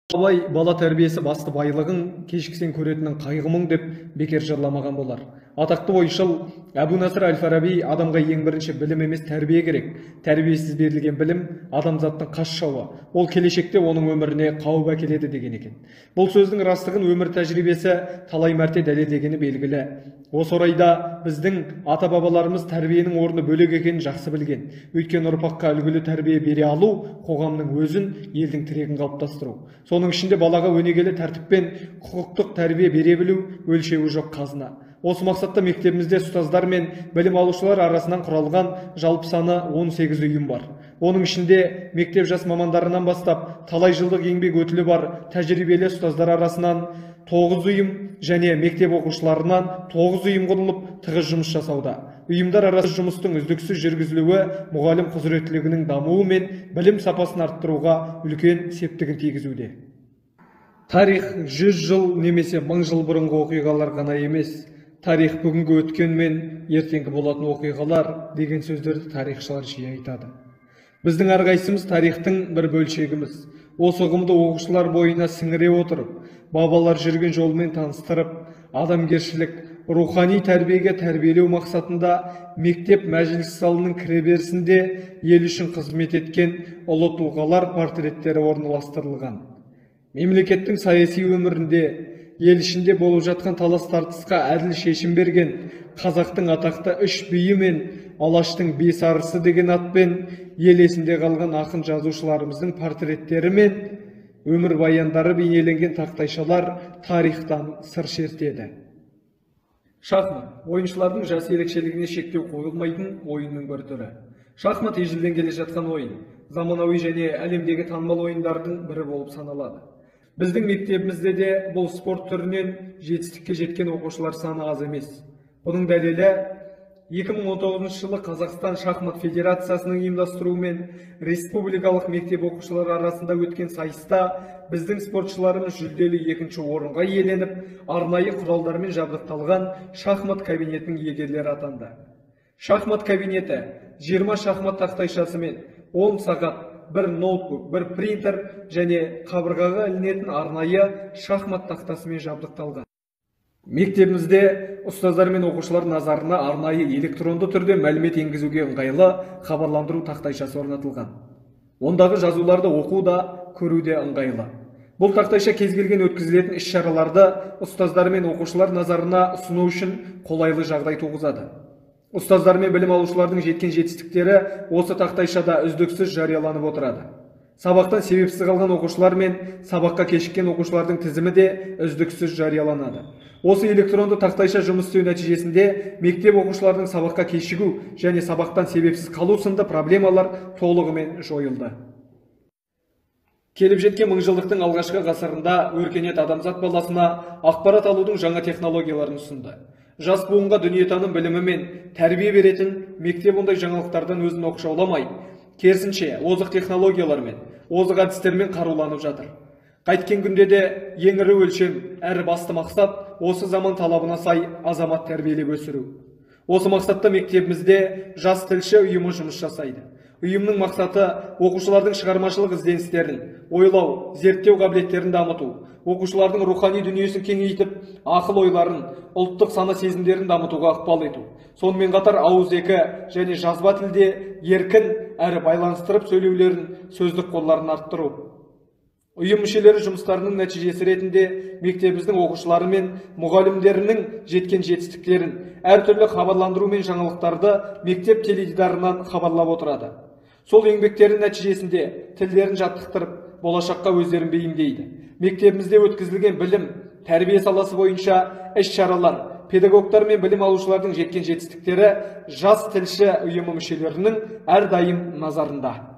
Абай бала тәрбиесі басты байлығың, кешіксен көретінің қайғымың деп бекер жырламаған болар. Атақты ойшыл Әбу Насыр әл-Фараби адамға ең бірінші білім емес тәрбие керек. Тәрбиесіз берілген білім адамзаттың қас жауы. Ол келешекте оның өміріне қауіп әкеледі деген екен. Бұл сөздің растығын өмір тәжірибесі талай мәрте дәлелдегені белгілі. Осы орайда біздің ата-бабаларымыз тәрбиенің орны бөлек екенін жақсы білген. Өйткені ұрпаққа үлгілі тәрбие бере алу қоғамның өзін, елдің тірегін қалыптастыру. Соның ішінде балаға өнегелі тәртіппен құқықтық тәрбие бере білу өлшеуі жоқ қазына. Осы мақсатта мектебімізде ұстаздар мен білім алушылар арасынан құралған жалпы саны 18 ұйым бар. Оның ішінде мектеп жас мамандарынан бастап талай жылдық еңбек өтілі бар тәжірибелі ұстаздар арасынан 9 ұйым және мектеп оқушыларынан 9 ұйым құрылып тығыз жұмыс жасауда. Ұйымдар арасы жұмыстың үздіксіз жүргізілуі мұғалім құзыреттілігінің дамуы мен білім сапасын арттыруға үлкен септігін тигізуде. Тарих 100 жыл немесе 1000 жыл бұрынғы оқиғалар ғана емес, тарих бүгінгі өткен мен ертеңгі болатын оқиғалар деген сөздерді тарихшылар жиі айтады. Біздің әрқайсымыз тарихтың бір бөлшегіміз. Осы ұғымды оқушылар бойына сіңіре отырып, бабалар жүрген жолмен таныстырып, адамгершілік, рухани тәрбиеге тәрбиелеу мақсатында мектеп мәжіліс залының кіреберісінде ел үшін қызмет еткен ұлы тұлғалар портреттері орналастырылған. Мемлекеттің саяси өмірінде, ел ішінде болып жатқан талас-тартысқа әділ шешім берген қазақтың атақты 3 биі мен Алаштың 5 арысы деген атпен ел есінде қалған ақын жазушыларымыздың портреттері мен өмір баяндары бейнеленген тақтайшалар тарихтан сыр шертеді. Шахмат ойыншылардың жас ерекшелігіне шектеу қойылмайтын ойынның бір түрі. Шахмат ежелден келе жатқан ойын, заманауи және әлемдегі танымал ойындардың бірі болып саналады. Біздің мектебімізде де бұл спорт түрінен жетістікке жеткен оқушылар саны аз емес. Бұның дәлелі 2019 жылы Қазақстан шахмат федерациясының ұйымдастыруымен республикалық мектеп оқушылары арасында өткен сайыста біздің спортшыларымыз жүлделі 2-ші орынға иеленіп, арнайы құралдармен жабдықталған шахмат кабинетінің иегерлері атанды. Шахмат кабинеті 20 шахмат тақтайшасы мен 10 сағат, бір ноутбук, бір принтер және қабырғаға ілінетін арнайы шахмат тақтасымен жабдықталған. Мектебімізде ұстаздар мен оқушылар назарына арнайы электронды түрде мәлімет енгізуге ыңғайлы хабарландыру тақтайшасы орнатылған. Ондағы жазуларды оқу да, көру де ыңғайлы. Бұл тақтайша кез келген өткізілетін іс-шараларды ұстаздар мен оқушылар назарына ұсыну үшін қолайлы жағдай туғызады. Ұстаздар мен білім алушылардың жеткен жетістіктері осы тақтайшада үздіксіз жарияланып отырады. Сабақтан себепсіз қалған оқушылар мен сабаққа кешіккен оқушылардың тізімі де үздіксіз жарияланады. Осы электронды тақтайша жұмыс істеу нәтижесінде мектеп оқушылардың сабаққа кешігу және сабақтан себепсіз қалу сынды проблемалар толығымен жойылды. Келіп жеткен мыңжылдықтың алғашқы ғасырында өркениет адамзат баласына ақпарат алудың жаңа технологияларын ұсынды. Жас буынға дүниетаным білімі мен тәрбие беретін мектеп ондай жаңалықтардан өзін оқшауламай, керісінше озық технологиялармен, озық әдістермен қаруланып жатыр. Қайткен күнде де ең ірі өлшем, әрі басты мақсат осы заман талабына сай азамат тәрбиелеп өсіру. Осы мақсатта мектебімізде жас тілші ұйымы жұмыс жасайды. Ұйымның мақсаты оқушылардың шығармашылық ізденістерін, ойлау, зерттеу қабілеттерін дамыту, оқушылардың рухани дүниесін кеңейтіп, ақыл ойларын, ұлттық сана сезімдерін дамытуға ықпал ету. Сонымен қатар ауызекі және жазба тілде еркін әрі байланыстырып сөйлеулерін, сөздік қорларын арттыру. Ұйым мүшелері жұмыстарының нәтижесі ретінде мектебіміздің оқушылары мен мұғалімдерінің жеткен жетістіктерін, әртүрлі хабарландыру мен жаңалықтарды мектеп теледидарынан хабарлап отырады. Сол еңбектерінің нәтижесінде тілдерін жаттықтырып, болашаққа өздерін бейімдейді. Мектебімізде өткізілген білім, тәрбие саласы бойынша іс-шаралар, педагогтар мен білім алушылардың жеткен жетістіктері жас тілші ұйымы мүшелерінің әрдайым назарында.